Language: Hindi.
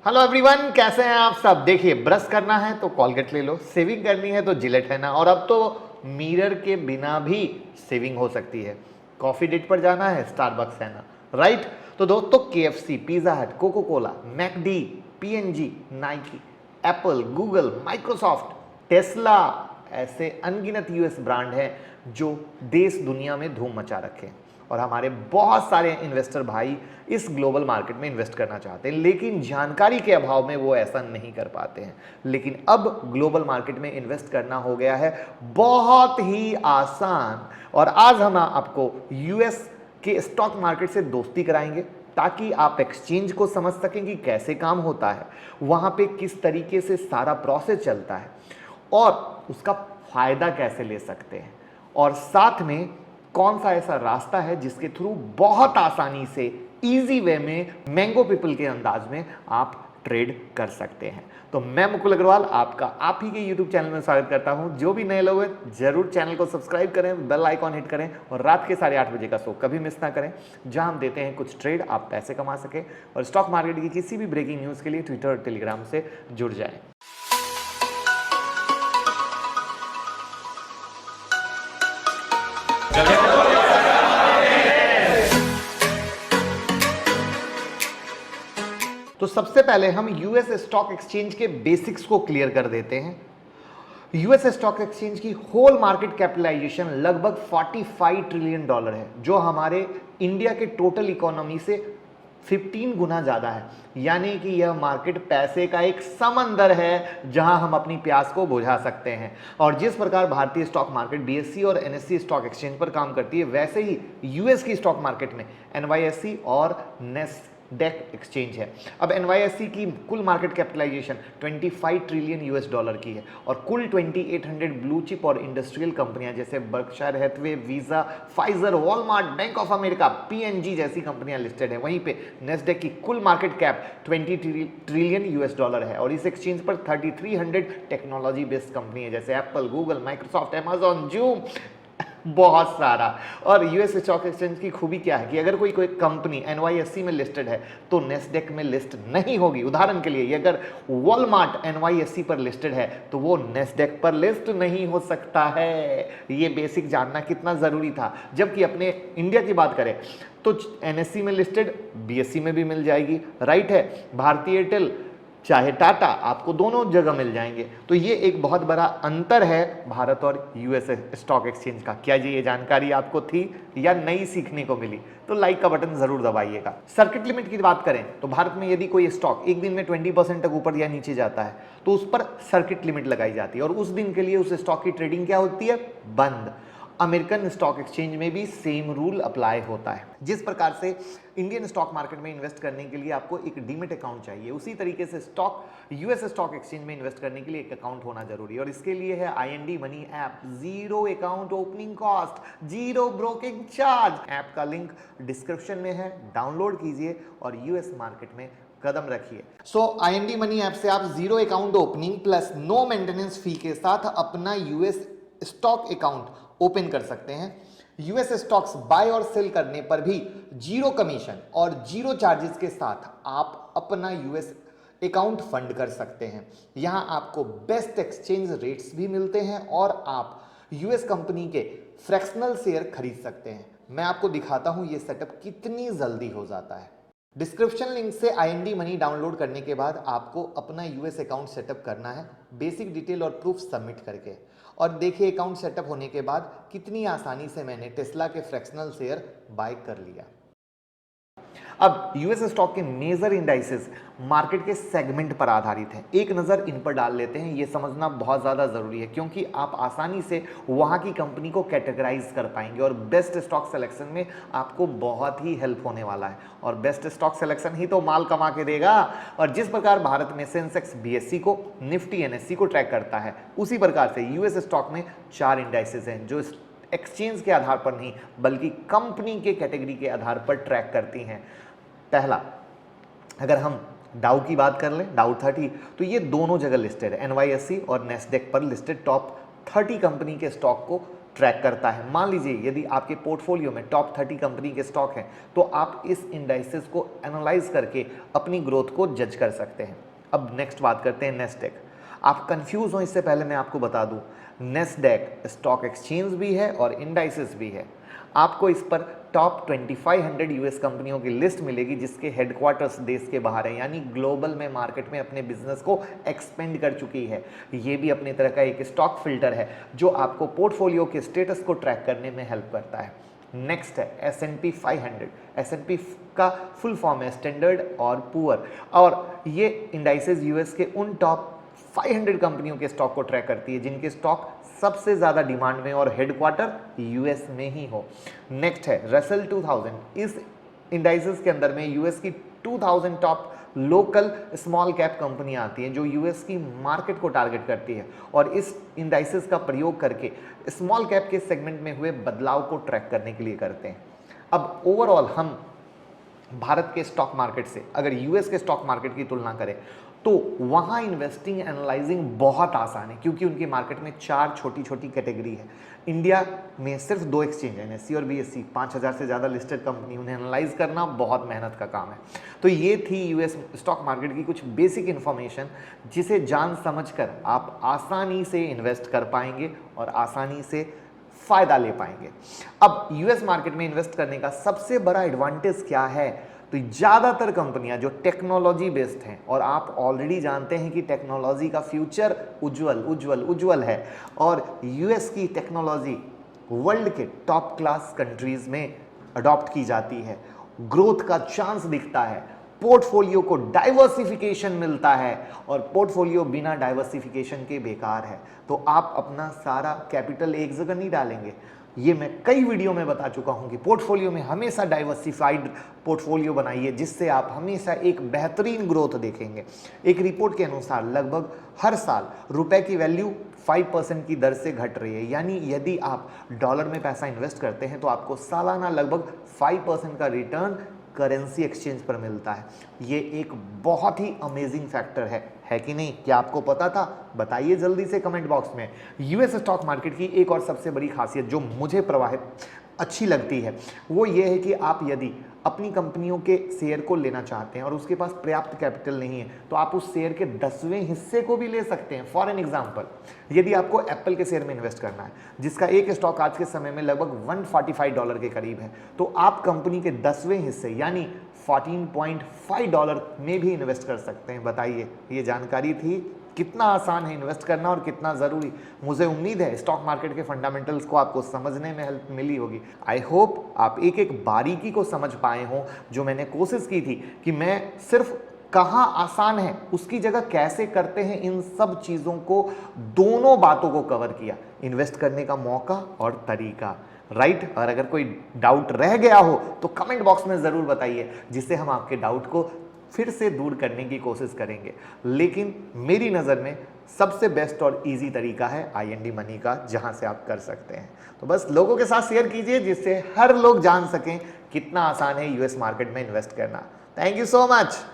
हेलो एवरीवन, कैसे हैं आप सब। देखिए, ब्रश करना है तो कोलगेट ले लो, सेविंग करनी है तो जिलेट है ना, और अब तो मिरर के बिना भी सेविंग हो सकती है। कॉफी डेट पर जाना है, स्टारबक्स है ना, राइट। तो दोस्तों, KFC, Pizza Hut, Coca Cola, McD, PNG, Nike, Apple, Google, Microsoft, Tesla, ऐसे अनगिनत यूएस ब्रांड हैं जो देश दुनिया में धूम मचा रखे हैं। और हमारे बहुत सारे इन्वेस्टर भाई इस ग्लोबल मार्केट में इन्वेस्ट करना चाहते हैं, लेकिन जानकारी के अभाव में वो ऐसा नहीं कर पाते हैं। लेकिन अब ग्लोबल मार्केट में इन्वेस्ट करना हो गया है बहुत ही आसान। और आज हम आपको यूएस के स्टॉक मार्केट से दोस्ती कराएंगे ताकि आप एक्सचेंज को समझ सकें कि कैसे काम होता है, वहां पे किस तरीके से सारा प्रोसेस चलता है और उसका फायदा कैसे ले सकते हैं, और साथ में कौन सा ऐसा रास्ता है जिसके थ्रू बहुत आसानी से इजी वे में मैंगो पीपल के अंदाज में आप ट्रेड कर सकते हैं। तो मैं मुकुल अग्रवाल आपका आप ही के यूट्यूब चैनल में स्वागत करता हूं। जो भी नए लोग हैं जरूर चैनल को सब्सक्राइब करें, बेल आइकॉन हिट करें और रात के 8:30 बजे का शो कभी मिस ना करें, जहां हम देते हैं कुछ ट्रेड, आप पैसे कमा सके। और स्टॉक मार्केट की किसी भी ब्रेकिंग न्यूज़ के लिए ट्विटर और टेलीग्राम से जुड़ जाएं। तो सबसे पहले हम यूएस स्टॉक एक्सचेंज के बेसिक्स को क्लियर कर देते हैं। यूएस स्टॉक एक्सचेंज की होल मार्केट कैपिटलाइजेशन लगभग $45 ट्रिलियन है, जो हमारे इंडिया के टोटल इकोनॉमी से 15 गुना ज्यादा है। यानी कि यह मार्केट पैसे का एक समंदर है जहां हम अपनी प्यास को बुझा सकते हैं। और जिस प्रकार भारतीय स्टॉक मार्केट बीएससी और एनएससी स्टॉक एक्सचेंज पर काम करती है, वैसे ही यूएस की स्टॉक मार्केट में एनवाईएसई और नेस्डैक एक्सचेंज है। अब एनवाईएसई की कुल मार्केट कैपिटलाइजेशन $25 ट्रिलियन की है और कुल 2800 ब्लू चिप और इंडस्ट्रियल कंपनियां जैसे Berkshire Hathaway, Visa, Pfizer, Walmart, Bank of America, PNG जैसी कंपनियां लिस्टेड है। वहीं पे नेस्डैक की कुल मार्केट कैप $20 ट्रिलियन है और इस एक्सचेंज पर 3300 टेक्नोलॉजी बेस्ड कंपनी है जैसे Apple, Google, Microsoft, Amazon, zoom, बहुत सारा। और यूएस स्टॉक एक्सचेंज की खूबी क्या है कि अगर कोई कंपनी एनवाईएससी में लिस्टेड है तो नेस्डैक में लिस्ट नहीं होगी। उदाहरण के लिए अगर वॉलमार्ट एनवाईएससी पर लिस्टेड है तो वो नेस्डैक पर लिस्ट नहीं हो सकता है। ये बेसिक जानना कितना जरूरी था। जबकि अपने इंडिया की बात करें तो एनएससी में लिस्टेड बीएससी में भी मिल जाएगी, राइट है। भारतीय एयरटेल चाहे टाटा, आपको दोनों जगह मिल जाएंगे। तो ये एक बहुत बड़ा अंतर है भारत और यूएस स्टॉक एक्सचेंज का। क्या ये जानकारी आपको थी या नई सीखने को मिली? तो लाइक का बटन जरूर दबाइएगा। सर्किट लिमिट की बात करें तो भारत में यदि कोई स्टॉक एक दिन में 20% तक ऊपर या नीचे जाता है तो उस पर सर्किट लिमिट लगाई जाती है और उस दिन के लिए उस स्टॉक की ट्रेडिंग क्या होती है? बंद। अमेरिकन स्टॉक एक्सचेंज में भी सेम रूल अप्लाई होता है। जिस प्रकार से इंडियन स्टॉक मार्केट में इन्वेस्ट करने के लिए आपको एक डीमेट अकाउंट चाहिए, उसी तरीके से यूएस स्टॉक एक्सचेंज में इन्वेस्ट करने के लिए एक अकाउंट होना जरूरी है। और इसके लिए है IND money app, zero account opening cost, zero broking charge. App का लिंक डिस्क्रिप्शन में है, डाउनलोड कीजिए और यूएस मार्केट में कदम रखिए। आईएनडी मनी ऐप से आप zero account opening plus no maintenance fee के साथ अपना यूएस स्टॉक अकाउंट ओपन कर सकते हैं। यूएस स्टॉक्स बाय और सेल करने पर भी जीरो कमीशन और जीरो चार्जेस के साथ आप अपना यूएस अकाउंट फंड कर सकते हैं। यहां आपको बेस्ट एक्सचेंज रेट्स भी मिलते हैं और आप यूएस कंपनी के फ्रैक्शनल शेयर खरीद सकते हैं। मैं आपको दिखाता हूं ये सेटअप कितनी जल्दी हो जाता है। डिस्क्रिप्शन लिंक से आईएनडी मनी डाउनलोड करने के बाद आपको अपना यूएस अकाउंट सेटअप करना है, बेसिक डिटेल और प्रूफ सबमिट करके। और देखिए अकाउंट सेटअप होने के बाद कितनी आसानी से मैंने टेस्ला के फ्रैक्शनल शेयर बाय कर लिया। अब यूएस स्टॉक के मेजर इंडाइसेस मार्केट के सेगमेंट पर आधारित हैं। एक नज़र इन पर डाल लेते हैं। ये समझना बहुत ज़्यादा ज़रूरी है क्योंकि आप आसानी से वहाँ की कंपनी को कैटेगराइज कर पाएंगे और बेस्ट स्टॉक सिलेक्शन में आपको बहुत ही हेल्प होने वाला है। और बेस्ट स्टॉक सिलेक्शन ही तो माल कमा के देगा। और जिस प्रकार भारत में सेंसेक्स बीएससी को, निफ्टी एनएससी को ट्रैक करता है, उसी प्रकार से यूएस स्टॉक में 4 इंडाइसेस हैं जो एक्सचेंज के आधार पर नहीं बल्कि कंपनी के कैटेगरी के आधार पर ट्रैक करती हैं। पहला, अगर हम डाउ की बात कर लें, डाउ 30, तो ये दोनों जगह लिस्टेड है। एनवाईएसई और नेस्डैक पर लिस्टेड टॉप 30 कंपनी के स्टॉक को ट्रैक करता है। मान लीजिए यदि आपके पोर्टफोलियो में टॉप 30 कंपनी के स्टॉक हैं तो आप इस इंडाइसेस को एनालाइज करके अपनी ग्रोथ को जज कर सकते हैं। अब नेक्स्ट बात करते हैं नेस्डेक। आप कंफ्यूज हो इससे पहले मैं आपको बता दूं, नेस्डेक स्टॉक एक्सचेंज भी है और इंडाइसेस भी है। आपको इस पर टॉप 2500 यूएस कंपनियों की लिस्ट मिलेगी जिसके हेडक्वार्टर्स देश के बाहर है, यानी ग्लोबल में मार्केट में अपने बिजनेस को एक्सपेंड कर चुकी है। ये भी अपनी तरह का एक स्टॉक फिल्टर है जो आपको पोर्टफोलियो के स्टेटस को ट्रैक करने में हेल्प करता है। नेक्स्ट है S&P 500। S&P का फुल फॉर्म है स्टैंडर्ड और पुअर, और ये इंडाइसेस यूएस के उन टॉप 500 कंपनियों के स्टॉक को ट्रैक करती है जिनके स्टॉक सबसे ज्यादा डिमांड में और हेडक्वार्टर यूएस में ही हो। नेक्स्ट है रसेल 2000। इस इंडाइसेस के अंदर में यूएस की 2000 टॉप लोकल स्मॉल कैप कंपनियां आती हैं जो यूएस की मार्केट को टारगेट करती है और इस इंडाइसेस का प्रयोग करके स्मॉल कैप के सेगमेंट में हुए बदलाव को ट्रैक करने के लिए करते हैं। अब ओवरऑल हम भारत के स्टॉक मार्केट से अगर यूएस के स्टॉक मार्केट की तुलना करें तो वहां इन्वेस्टिंग एनालाइजिंग बहुत आसान है क्योंकि उनकी मार्केट में 4 छोटी छोटी कैटेगरी है। इंडिया में सिर्फ 2 एक्सचेंज है, NSE और BSE, 5000 से ज़्यादा लिस्टेड कंपनी, उन्हें एनालाइज करना बहुत मेहनत का काम है। तो ये थी यूएस स्टॉक मार्केट की कुछ बेसिक इन्फॉर्मेशन जिसे जान समझकर आप आसानी से इन्वेस्ट कर पाएंगे और आसानी से फायदा ले पाएंगे। अब यूएस मार्केट में इन्वेस्ट करने का सबसे बड़ा एडवांटेज क्या है, तो ज़्यादातर कंपनियां जो टेक्नोलॉजी बेस्ड हैं, और आप ऑलरेडी जानते हैं कि टेक्नोलॉजी का फ्यूचर उज्जवल उज्जवल उज्जवल है और यूएस की टेक्नोलॉजी वर्ल्ड के टॉप क्लास कंट्रीज में अडॉप्ट की जाती है। ग्रोथ का चांस दिखता है, पोर्टफोलियो को डाइवर्सिफिकेशन मिलता है और पोर्टफोलियो बिना डाइवर्सिफिकेशन के बेकार है। तो आप अपना सारा कैपिटल एक जगह नहीं डालेंगे। ये मैं कई वीडियो में बता चुका हूं कि पोर्टफोलियो में हमेशा डाइवर्सिफाइड पोर्टफोलियो बनाइए जिससे आप हमेशा एक बेहतरीन ग्रोथ देखेंगे। एक रिपोर्ट के अनुसार लगभग हर साल रुपए की वैल्यू 5% की दर से घट रही है, यानी यदि आप डॉलर में पैसा इन्वेस्ट करते हैं तो आपको सालाना लगभग 5% का रिटर्न करेंसी एक्सचेंज पर मिलता है। ये एक बहुत ही अमेजिंग फैक्टर है कि नहीं? क्या आपको पता था? बताइए जल्दी से कमेंट बॉक्स में। यूएस स्टॉक मार्केट की एक और सबसे बड़ी खासियत जो मुझे प्रवाहित अच्छी लगती है वो ये है कि आप यदि अपनी कंपनियों के शेयर को लेना चाहते हैं और उसके पास पर्याप्त कैपिटल नहीं है तो आप उस शेयर के 10वें हिस्से को भी ले सकते हैं। फॉर एन एग्जांपल, यदि आपको एप्पल के शेयर में इन्वेस्ट करना है जिसका एक स्टॉक आज के समय में लगभग $145 के करीब है, तो आप कंपनी के 10वें हिस्से यानी $14.5 में भी इन्वेस्ट कर सकते हैं। बताइए, ये जानकारी थी? कितना आसान है इन्वेस्ट करना और कितना ज़रूरी। मुझे उम्मीद है स्टॉक मार्केट के फंडामेंटल्स को आपको समझने में हेल्प मिली होगी। आई होप आप एक एक बारीकी को समझ पाए हों जो मैंने कोशिश की थी कि मैं सिर्फ कहाँ आसान है उसकी जगह कैसे करते हैं, इन सब चीज़ों को, दोनों बातों को कवर किया, इन्वेस्ट करने का मौका और तरीका। राइट? और अगर कोई डाउट रह गया हो तो कमेंट बॉक्स में ज़रूर बताइए जिससे हम आपके डाउट को फिर से दूर करने की कोशिश करेंगे। लेकिन मेरी नज़र में सबसे बेस्ट और इजी तरीका है IND मनी का, जहां से आप कर सकते हैं। तो बस लोगों के साथ शेयर कीजिए जिससे हर लोग जान सकें कितना आसान है यूएस मार्केट में इन्वेस्ट करना। Thank you so much.